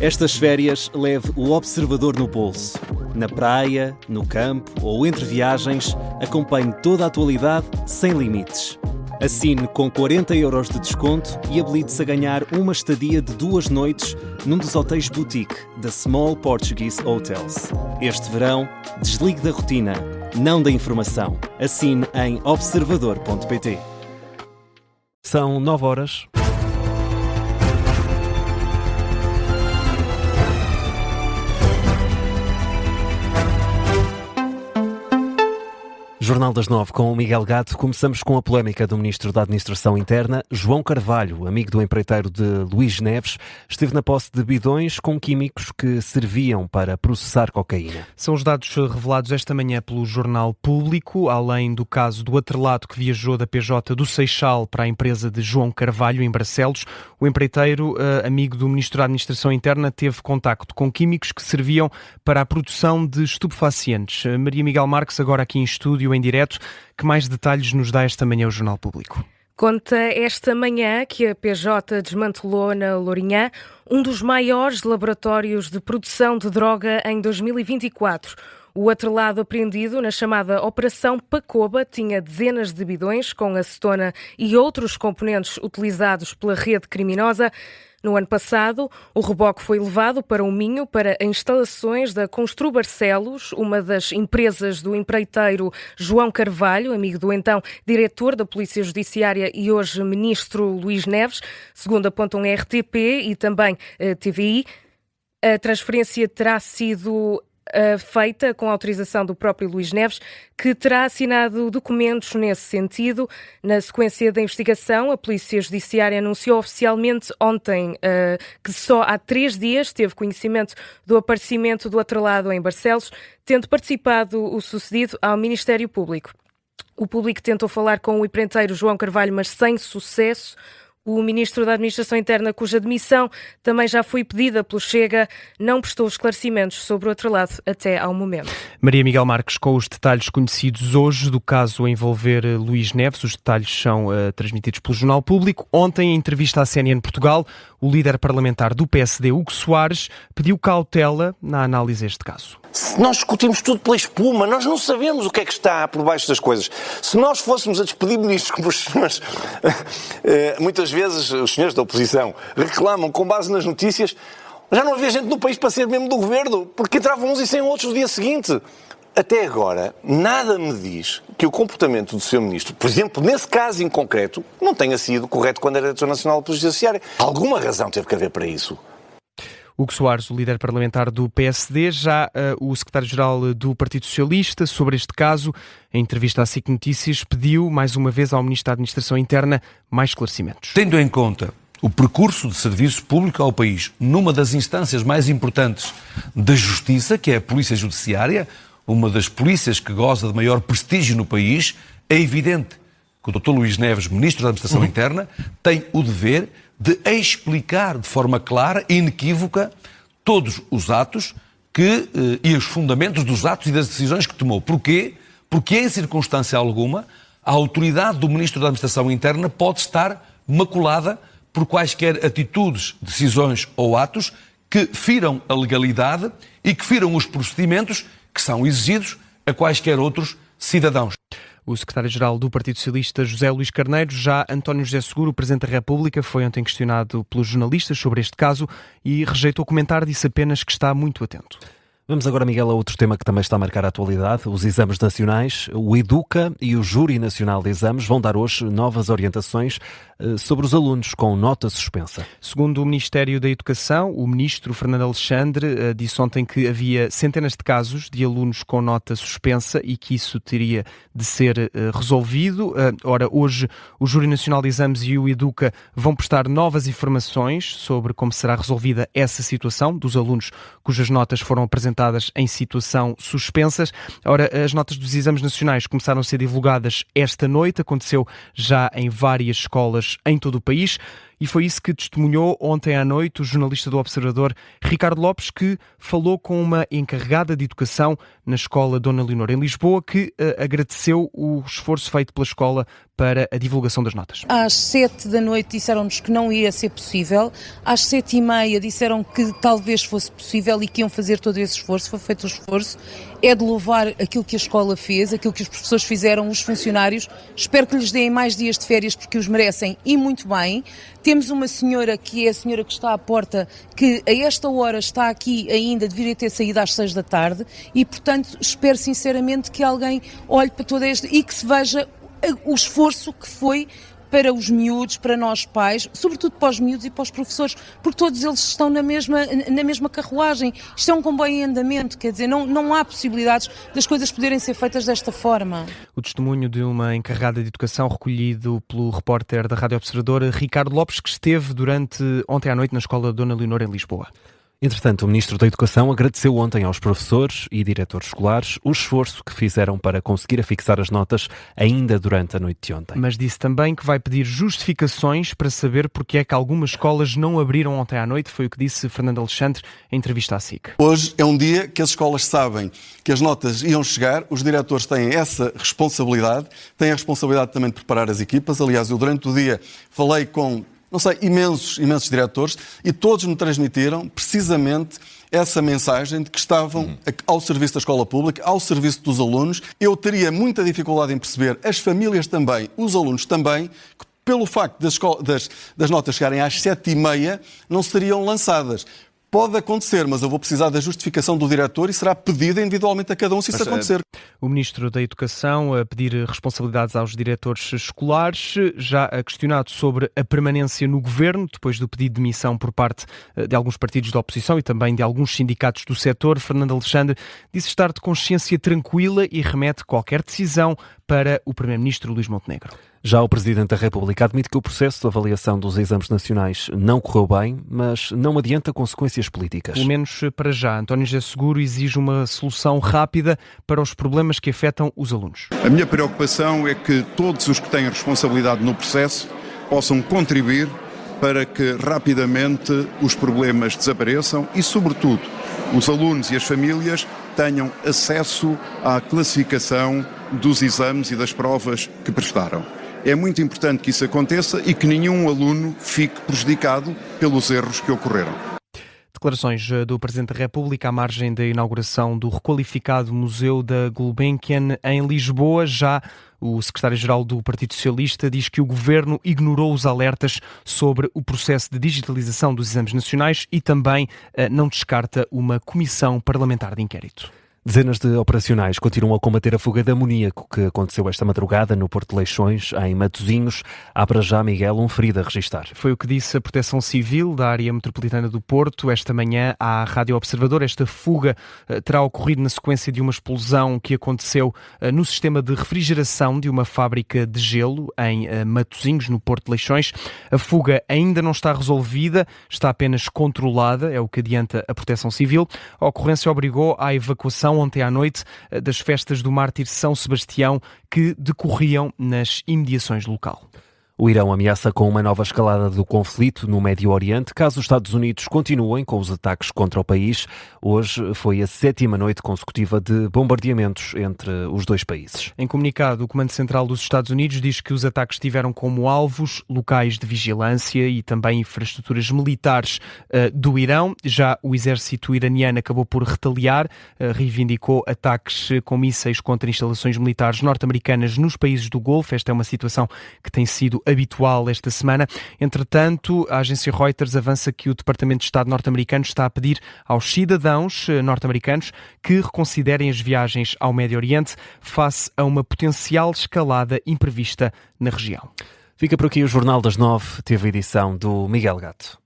Estas férias leve o observador no bolso. Na praia, no campo ou entre viagens, acompanhe toda a atualidade sem limites. Assine com 40€ de desconto e habilite-se a ganhar uma estadia de 2 noites num dos hotéis boutique da Small Portuguese Hotels. Este verão, desligue da rotina, não da informação. Assine em observador.pt. São 9h. Jornal das 9 com o Miguel Gato. Começamos com a polémica do Ministro da Administração Interna. João Carvalho, amigo do empreiteiro de Luís Neves, esteve na posse de bidões com químicos que serviam para processar cocaína. São os dados revelados esta manhã pelo Jornal Público, além do caso do atrelado que viajou da PJ do Seixal para a empresa de João Carvalho, em Barcelos. O empreiteiro, amigo do Ministro da Administração Interna, teve contacto com químicos que serviam para a produção de estupefacientes. Maria Miguel Marques, agora aqui em estúdio, em direto. Que mais detalhes nos dá esta manhã o Jornal Público? Conta esta manhã que a PJ desmantelou na Lourinhã um dos maiores laboratórios de produção de droga em 2024. O atrelado apreendido na chamada Operação Pacoba tinha dezenas de bidões com acetona e outros componentes utilizados pela rede criminosa. No ano passado, o reboque foi levado para o Minho para instalações da Constru Barcelos, uma das empresas do empreiteiro João Carvalho, amigo do então diretor da Polícia Judiciária e hoje ministro Luís Neves, segundo apontam a RTP e também a TVI. A transferência terá sido feita com a autorização do próprio Luís Neves, que terá assinado documentos nesse sentido. Na sequência da investigação, a Polícia Judiciária anunciou oficialmente ontem que só há 3 dias teve conhecimento do aparecimento do atrelado em Barcelos, tendo participado o sucedido ao Ministério Público. O público tentou falar com o empreiteiro João Carvalho, mas sem sucesso. O Ministro da Administração Interna, cuja demissão também já foi pedida pelo Chega, não prestou esclarecimentos sobre o atrelado até ao momento. Maria Miguel Marques, com os detalhes conhecidos hoje do caso a envolver Luís Neves, os detalhes são transmitidos pelo Jornal Público. Ontem, em entrevista à CNN Portugal, o líder parlamentar do PSD, Hugo Soares, pediu cautela na análise deste caso. Nós discutimos tudo pela espuma, nós não sabemos o que é que está por baixo das coisas. Se nós fôssemos a despedir ministros, como os senhores, muitas vezes os senhores da oposição reclamam com base nas notícias, já não havia gente no país para ser membro do governo, porque entravam uns e saíam outros no dia seguinte. Até agora, nada me diz que o comportamento do seu ministro, por exemplo, nesse caso em concreto, não tenha sido correto quando era diretor nacional da Polícia Judiciária. Alguma razão teve que haver para isso. Hugo Soares, o líder parlamentar do PSD, já o secretário-geral do Partido Socialista, sobre este caso, em entrevista à SIC Notícias, pediu mais uma vez ao Ministro da Administração Interna mais esclarecimentos. Tendo em conta o percurso de serviço público ao país, numa das instâncias mais importantes da Justiça, que é a Polícia Judiciária, uma das polícias que goza de maior prestígio no país, é evidente que o Dr. Luís Neves, Ministro da Administração Interna, tem o dever de explicar de forma clara e inequívoca todos os atos e os fundamentos dos atos e das decisões que tomou. Porquê? Porque em circunstância alguma a autoridade do Ministro da Administração Interna pode estar maculada por quaisquer atitudes, decisões ou atos que firam a legalidade e que firam os procedimentos que são exigidos a quaisquer outros cidadãos. O secretário-geral do Partido Socialista, José Luís Carneiro. Já António José Seguro, o Presidente da República, foi ontem questionado pelos jornalistas sobre este caso e rejeitou comentar, disse apenas que está muito atento. Vamos agora, Miguel, a outro tema que também está a marcar a atualidade, os exames nacionais. O Educa e o Júri Nacional de Exames vão dar hoje novas orientações sobre os alunos com nota suspensa. Segundo o Ministério da Educação, o ministro Fernando Alexandre disse ontem que havia centenas de casos de alunos com nota suspensa e que isso teria de ser resolvido. Ora, hoje o Júri Nacional de Exames e o Educa vão prestar novas informações sobre como será resolvida essa situação dos alunos cujas notas foram apresentadas em situação suspensas. Ora, as notas dos exames nacionais começaram a ser divulgadas esta noite, aconteceu já em várias escolas em todo o país E foi isso que testemunhou ontem à noite o jornalista do Observador, Ricardo Lopes, que falou com uma encarregada de educação na escola Dona Leonor, em Lisboa, que agradeceu o esforço feito pela escola para a divulgação das notas. Às 7 da noite disseram-nos que não ia ser possível, às 7h30 disseram que talvez fosse possível e que iam fazer todo esse esforço. Foi feito o esforço. É de louvar aquilo que a escola fez, aquilo que os professores fizeram, os funcionários. Espero que lhes deem mais dias de férias porque os merecem e muito bem. Temos uma senhora, que é a senhora que está à porta, que a esta hora está aqui ainda, deveria ter saído às 6 da tarde e, portanto, espero sinceramente que alguém olhe para toda esta e que se veja o esforço que foi para os miúdos, para nós pais, sobretudo para os miúdos e para os professores, porque todos eles estão na mesma carruagem. Isto é um comboio em andamento, quer dizer, não há possibilidades das coisas poderem ser feitas desta forma. O testemunho de uma encarregada de educação recolhido pelo repórter da Rádio Observador, Ricardo Lopes, que esteve durante ontem à noite na escola Dona Leonor, em Lisboa. Entretanto, o Ministro da Educação agradeceu ontem aos professores e diretores escolares o esforço que fizeram para conseguir afixar as notas ainda durante a noite de ontem. Mas disse também que vai pedir justificações para saber porque é que algumas escolas não abriram ontem à noite. Foi o que disse Fernando Alexandre em entrevista à SIC. Hoje é um dia que as escolas sabem que as notas iam chegar, os diretores têm essa responsabilidade, têm a responsabilidade também de preparar as equipas. Aliás, eu durante o dia falei com imensos diretores e todos me transmitiram precisamente essa mensagem de que estavam ao serviço da escola pública, ao serviço dos alunos. Eu teria muita dificuldade em perceber, as famílias também, os alunos também, que pelo facto das notas chegarem às 7h30 não seriam lançadas. Pode acontecer, mas eu vou precisar da justificação do diretor e será pedida individualmente a cada um se isso acontecer. O Ministro da Educação a pedir responsabilidades aos diretores escolares, já questionado sobre a permanência no governo, depois do pedido de demissão por parte de alguns partidos da oposição e também de alguns sindicatos do setor. Fernando Alexandre disse estar de consciência tranquila e remete qualquer decisão para o Primeiro-Ministro Luís Montenegro. Já o Presidente da República admite que o processo de avaliação dos exames nacionais não correu bem, mas não adianta consequências políticas. Pelo menos para já. António José Seguro exige uma solução rápida para os problemas que afetam os alunos. A minha preocupação é que todos os que têm responsabilidade no processo possam contribuir para que rapidamente os problemas desapareçam e, sobretudo, os alunos e as famílias tenham acesso à classificação dos exames e das provas que prestaram. É muito importante que isso aconteça e que nenhum aluno fique prejudicado pelos erros que ocorreram. Declarações do Presidente da República à margem da inauguração do requalificado Museu da Gulbenkian em Lisboa. Já o secretário-geral do Partido Socialista diz que o Governo ignorou os alertas sobre o processo de digitalização dos exames nacionais e também não descarta uma comissão parlamentar de inquérito. Dezenas de operacionais continuam a combater a fuga de amoníaco que aconteceu esta madrugada no Porto de Leixões, em Matosinhos. Há para já, Miguel, um ferido a registrar. Foi o que disse a Proteção Civil da área metropolitana do Porto esta manhã à Rádio Observador. Esta fuga terá ocorrido na sequência de uma explosão que aconteceu no sistema de refrigeração de uma fábrica de gelo em Matosinhos, no Porto de Leixões. A fuga ainda não está resolvida, está apenas controlada, é o que adianta a Proteção Civil. A ocorrência obrigou à evacuação ontem à noite das festas do Mártir São Sebastião que decorriam nas imediações do local. O Irão ameaça com uma nova escalada do conflito no Médio Oriente, caso os Estados Unidos continuem com os ataques contra o país. Hoje foi a 7ª noite consecutiva de bombardeamentos entre os dois países. Em comunicado, o Comando Central dos Estados Unidos diz que os ataques tiveram como alvos locais de vigilância e também infraestruturas militares do Irão. Já o exército iraniano acabou por retaliar, reivindicou ataques com mísseis contra instalações militares norte-americanas nos países do Golfo. Esta é uma situação que tem sido habitual esta semana. Entretanto, a agência Reuters avança que o Departamento de Estado norte-americano está a pedir aos cidadãos norte-americanos que reconsiderem as viagens ao Médio Oriente face a uma potencial escalada imprevista na região. Fica por aqui o Jornal das 9, teve a edição do Miguel Gato.